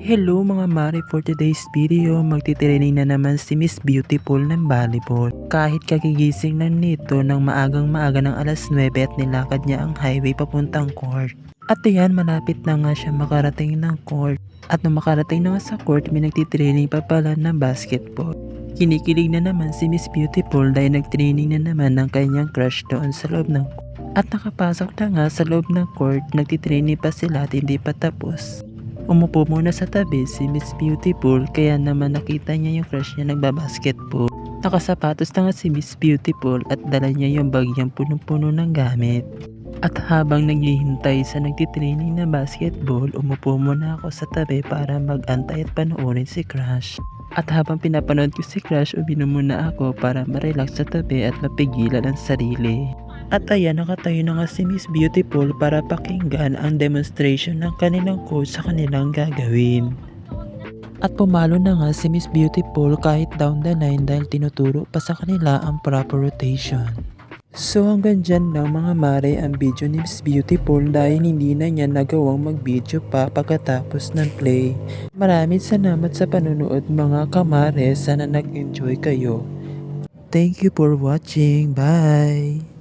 Hello mga mare, for today's video, magtitraining na naman si Miss Beautiful ng volleyball. Kahit kagigising lang nito ng maagang-maaga ng alas 9 at nilakad niya ang highway papuntang court. At ayan, malapit na nga siya makarating ng court. At nung makarating na nga sa court, may nagtitraining pa pala ng basketball. Kinikilig na naman si Miss Beautiful dahil nagtraining na naman ng kanyang crush doon sa loob ng court. At nakapasok na nga sa loob ng court, nagtitraining pa sila at hindi pa tapos. Umupo muna sa tabi si Miss Beautiful kaya naman nakita niya yung crush niya nagbabasketball. Nakasapatos na nga si Miss Beautiful at dala niya yung bagyang punong-puno ng gamit. At habang naghihintay sa nagtitraining na basketball, umupo muna ako sa tabi para mag-antay at panoorin si Crush. At habang pinapanood ko si Crush, uminom muna ako para ma-relax sa tabi at mapigilan ang sarili. At ayan, nakatayo na nga si Miss Beautiful para pakinggan ang demonstration ng kanilang coach sa kanilang gagawin. At pumalo na nga si Miss Beautiful kahit down the line dahil tinuturo pa sa kanila ang proper rotation. So hanggang dyan lang mga mare ang video ni Miss Beautiful dahil hindi na niya nagawang mag-video pa pagkatapos ng play. Maraming salamat sa panonood mga kamare, sana nag-enjoy kayo. Thank you for watching, bye!